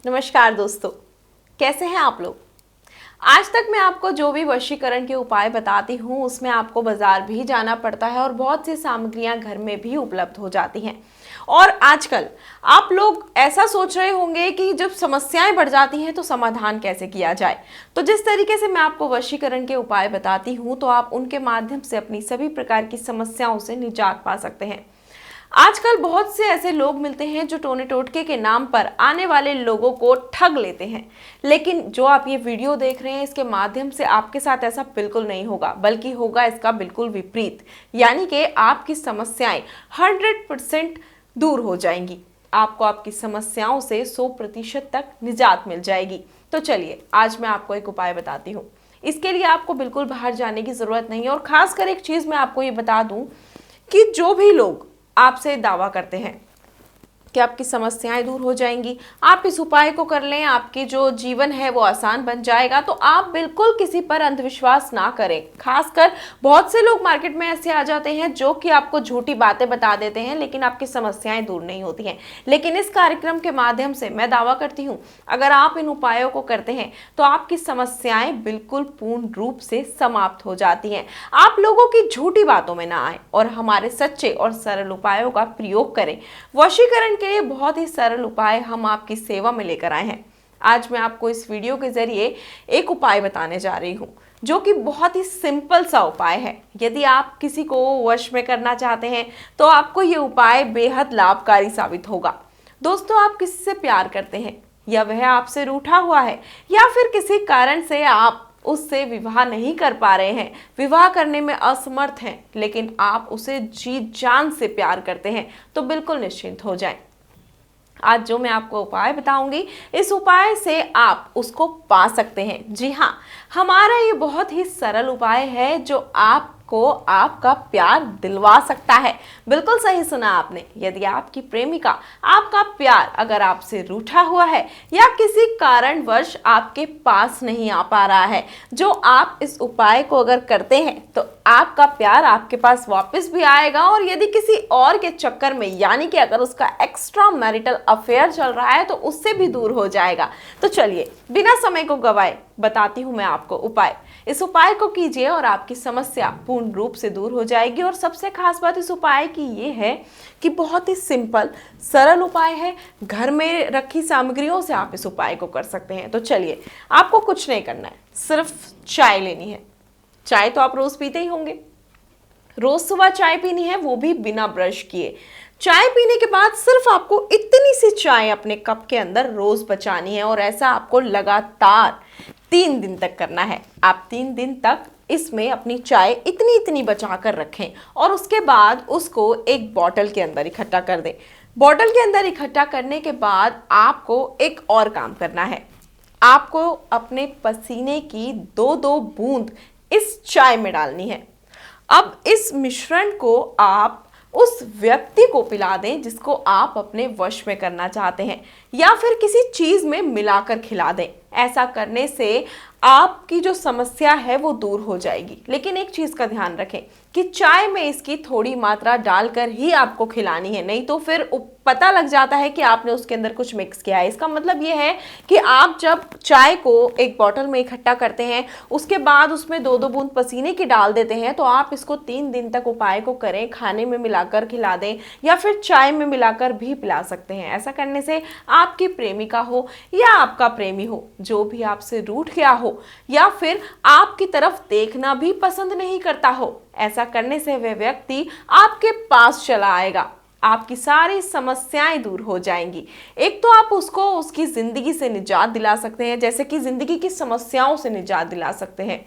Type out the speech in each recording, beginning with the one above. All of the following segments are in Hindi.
नमस्कार दोस्तों, कैसे हैं आप लोग। आज तक मैं आपको जो भी वशीकरण के उपाय बताती हूँ उसमें आपको बाजार भी जाना पड़ता है और बहुत सी सामग्रियां घर में भी उपलब्ध हो जाती हैं। और आजकल आप लोग ऐसा सोच रहे होंगे कि जब समस्याएं बढ़ जाती हैं तो समाधान कैसे किया जाए। तो जिस तरीके से मैं आपको वशीकरण के उपाय बताती हूँ तो आप उनके माध्यम से अपनी सभी प्रकार की समस्याओं से निजात पा सकते हैं। आजकल बहुत से ऐसे लोग मिलते हैं जो टोने टोटके के नाम पर आने वाले लोगों को ठग लेते हैं, लेकिन जो आप ये वीडियो देख रहे हैं इसके माध्यम से आपके साथ ऐसा बिल्कुल नहीं होगा, बल्कि होगा इसका बिल्कुल विपरीत। यानी कि आपकी समस्याएं 100% दूर हो जाएंगी। आपको आपकी समस्याओं से 100% तक निजात मिल जाएगी। तो चलिए आज मैं आपको एक उपाय बताती हूँ। इसके लिए आपको बिल्कुल बाहर जाने की जरूरत नहीं है। और खासकर एक चीज मैं आपको ये बता दूं कि जो भी लोग आपसे दावा करते हैं कि आपकी समस्याएं दूर हो जाएंगी, आप इस उपाय को कर लें, आपकी जो जीवन है वो आसान बन जाएगा, तो आप बिल्कुल किसी पर अंधविश्वास ना करें। खासकर बहुत से लोग मार्केट में ऐसे आ जाते हैं जो कि आपको झूठी बातें बता देते हैं, लेकिन आपकी समस्याएं दूर नहीं होती हैं। लेकिन इस कार्यक्रम के माध्यम से मैं दावा करती हूँ, अगर आप इन उपायों को करते हैं तो आपकी समस्याएं बिल्कुल पूर्ण रूप से समाप्त हो जाती हैं। आप लोगों की झूठी बातों में ना आए और हमारे सच्चे और सरल उपायों का प्रयोग करें। वशीकरण के लिए बहुत ही सरल उपाय हम आपकी सेवा में लेकर आए हैं। आज मैं आपको इस वीडियो के जरिए एक उपाय बताने जा रही हूं जो कि बहुत ही सिंपल सा उपाय है। यदि आप किसी को वश में करना चाहते हैं तो आपको ये उपाय बेहद लाभकारी साबित होगा। दोस्तों, आप किसी से प्यार करते हैं या वह आपसे रूठा हुआ है या फिर किसी कारण से आप उससे विवाह नहीं कर पा रहे हैं, विवाह करने में असमर्थ हैं, लेकिन आप उसे जी जान से प्यार करते हैं, तो बिल्कुल निश्चिंत हो जाएं। आज जो मैं आपको उपाय बताऊंगी, इस उपाय से आप उसको पा सकते हैं। जी हाँ, हमारा ये बहुत ही सरल उपाय है जो आपको आपका प्यार दिलवा सकता है। बिल्कुल सही सुना आपने। यदि आपकी प्रेमिका, आपका प्यार अगर आपसे रूठा हुआ है या किसी कारणवश आपके पास नहीं आ पा रहा है, जो आप इस उपाय को अगर करते हैं तो आपका प्यार आपके पास वापस भी आएगा। और यदि किसी और के चक्कर में, यानी कि अगर उसका एक्स्ट्रा मैरिटल अफेयर चल रहा है, तो उससे भी दूर हो जाएगा। तो चलिए बिना समय को गवाए बताती हूं मैं आपको उपाय। इस उपाय को कीजिए और आपकी समस्या पूर्ण रूप से दूर हो जाएगी। और सबसे खास बात इस उपाय की ये है कि बहुत ही सिंपल सरल उपाय है। घर में रखी सामग्रियों से आप इस उपाय को कर सकते हैं। तो चलिए, आपको कुछ नहीं करना है, सिर्फ चाय लेनी है। चाय तो आप रोज पीते ही होंगे। रोज सुबह चाय पीनी है, वो भी बिना ब्रश किए। चाय पीने के बाद सिर्फ आपको इतनी सी चाय अपने कप के अंदर रोज बचानी है और ऐसा आपको लगातार 3 दिन तक करना है। आप 3 दिन तक इसमें अपनी चाय इतनी इतनी बचा कर रखें और उसके बाद उसको एक बॉटल के अंदर इकट्ठा कर दें। बॉटल के अंदर इकट्ठा करने के बाद आपको एक और काम करना है। आपको अपने पसीने की 2-2 बूंद इस चाय में डालनी है। अब इस मिश्रण को आप उस व्यक्ति को पिला दें जिसको आप अपने वश में करना चाहते हैं, या फिर किसी चीज में मिलाकर खिला दें। ऐसा करने से आपकी जो समस्या है वो दूर हो जाएगी। लेकिन एक चीज का ध्यान रखें कि चाय में इसकी थोड़ी मात्रा डालकर ही आपको खिलानी है, नहीं तो फिर पता लग जाता है कि आपने उसके अंदर कुछ मिक्स किया है। इसका मतलब ये है कि आप जब चाय को एक बोतल में इकट्ठा करते हैं, उसके बाद उसमें 2-2 बूंद पसीने की डाल देते हैं, तो आप इसको 3 दिन तक उपाय को करें। खाने में मिलाकर खिला दें या फिर चाय में मिलाकर भी पिला सकते हैं। ऐसा करने से आपकी प्रेमिका हो या आपका प्रेमी हो, जो भी आपसे रूठ गया हो या फिर आपकी तरफ देखना भी पसंद नहीं करता हो, ऐसा करने से वह व्यक्ति आपके पास चला आएगा। आपकी सारी समस्याएं दूर हो जाएंगी। एक तो आप उसको उसकी जिंदगी से निजात दिला सकते हैं, जैसे कि जिंदगी की समस्याओं से निजात दिला सकते हैं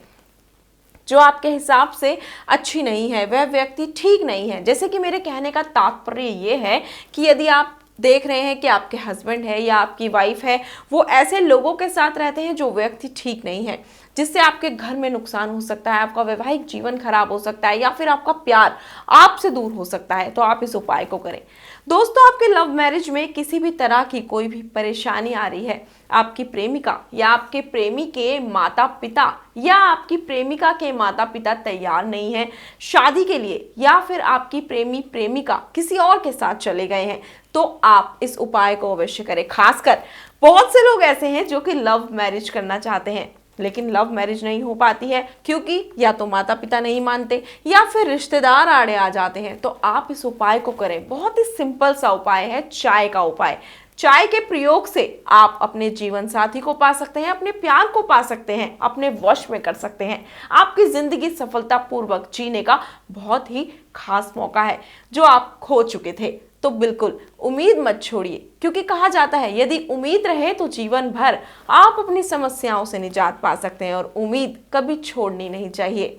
जो आपके हिसाब से अच्छी नहीं है, वह व्यक्ति ठीक नहीं है। जैसे कि मेरे कहने का तात्पर्य ये है कि यदि आप देख रहे हैं कि आपके हस्बैंड है या आपकी वाइफ है, वो ऐसे लोगों के साथ रहते हैं जो व्यक्ति ठीक नहीं है, जिससे आपके घर में नुकसान हो सकता है, आपका वैवाहिक जीवन खराब हो सकता है या फिर आपका प्यार आपसे दूर हो सकता है, तो आप इस उपाय को करें। दोस्तों, आपके लव मैरिज में किसी भी तरह की कोई भी परेशानी आ रही है, आपकी प्रेमिका या आपके प्रेमी के माता पिता या आपकी प्रेमिका के माता पिता तैयार नहीं है शादी के लिए, या फिर आपकी प्रेमी प्रेमिका किसी और के साथ चले गए हैं, तो आप इस उपाय को अवश्य करें। खासकर बहुत से लोग ऐसे हैं जो कि लव मैरिज करना चाहते हैं, लेकिन लव मैरिज नहीं हो पाती है क्योंकि या तो माता पिता नहीं मानते या फिर रिश्तेदार आड़े आ जाते हैं। तो आप इस उपाय को करें। बहुत ही सिंपल सा उपाय है, चाय का उपाय। चाय के प्रयोग से आप अपने जीवन साथी को पा सकते हैं, अपने प्यार को पा सकते हैं, अपने वश में कर सकते हैं। आपकी जिंदगी सफलतापूर्वक जीने का बहुत ही खास मौका है जो आप खो चुके थे। तो बिल्कुल उम्मीद मत छोड़िए, क्योंकि कहा जाता है यदि उम्मीद रहे तो जीवन भर आप अपनी समस्याओं से निजात पा सकते हैं, और उम्मीद कभी छोड़नी नहीं चाहिए।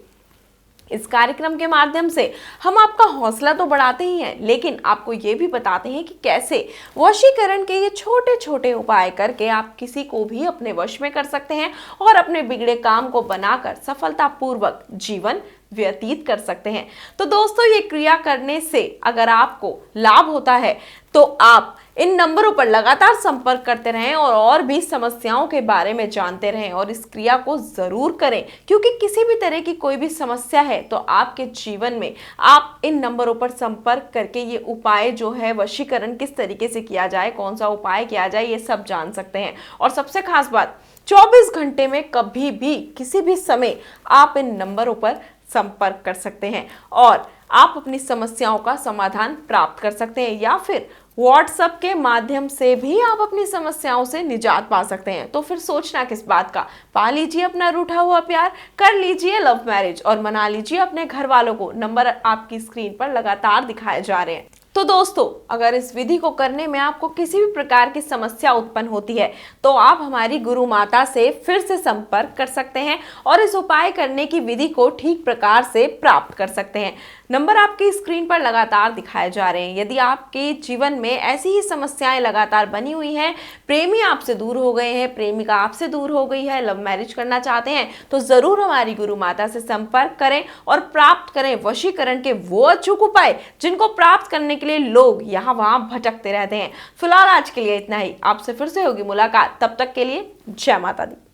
इस कार्यक्रम के माध्यम से हम आपका हौसला तो बढ़ाते ही हैं, लेकिन आपको ये भी बताते हैं कि कैसे वशीकरण के ये छोटे छोटे उपाय करके आप किसी को भी अपने वश में कर सकते हैं और अपने बिगड़े काम को बनाकर सफलतापूर्वक जीवन व्यतीत कर सकते हैं। तो दोस्तों, ये क्रिया करने से अगर आपको लाभ होता है तो आप इन नंबरों पर लगातार संपर्क करते रहें और भी समस्याओं के बारे में जानते रहें, और इस क्रिया को जरूर करें, क्योंकि किसी भी तरह की कोई भी समस्या है तो आपके जीवन में आप इन नंबरों पर संपर्क करके ये उपाय जो है वशीकरण किस तरीके से किया जाए, कौन सा उपाय किया जाए, ये सब जान सकते हैं। और सबसे खास बात, 24 घंटे में कभी भी किसी भी समय आप इन नंबरों पर संपर्क कर सकते हैं और आप अपनी समस्याओं का समाधान प्राप्त कर सकते हैं, या फिर व्हाट्सएप के माध्यम से भी आप अपनी समस्याओं से निजात पा सकते हैं। तो फिर सोचना किस बात का, पा लीजिए अपना रूठा हुआ प्यार, कर लीजिए लव मैरिज और मना लीजिए अपने घर वालों को। नंबर आपकी स्क्रीन पर लगातार दिखाए जा रहे हैं। तो दोस्तों, अगर इस विधि को करने में आपको किसी भी प्रकार की समस्या उत्पन्न होती है तो आप हमारी गुरु माता से फिर से संपर्क कर सकते हैं और इस उपाय करने की विधि को ठीक प्रकार से प्राप्त कर सकते हैं। नंबर आपकी स्क्रीन पर लगातार दिखाए जा रहे हैं। यदि आपके जीवन में ऐसी ही समस्याएं लगातार बनी हुई हैं, प्रेमी आपसे दूर हो गए हैं, प्रेमिका आपसे दूर हो गई है, लव मैरिज करना चाहते हैं, तो जरूर हमारी गुरु माता से संपर्क करें और प्राप्त करें वशीकरण के वो अचूक उपाय जिनको प्राप्त करने के लिए लोग यहाँ वहां भटकते रहते हैं। फिलहाल आज के लिए इतना ही। आपसे फिर से होगी मुलाकात, तब तक के लिए जय माता दी।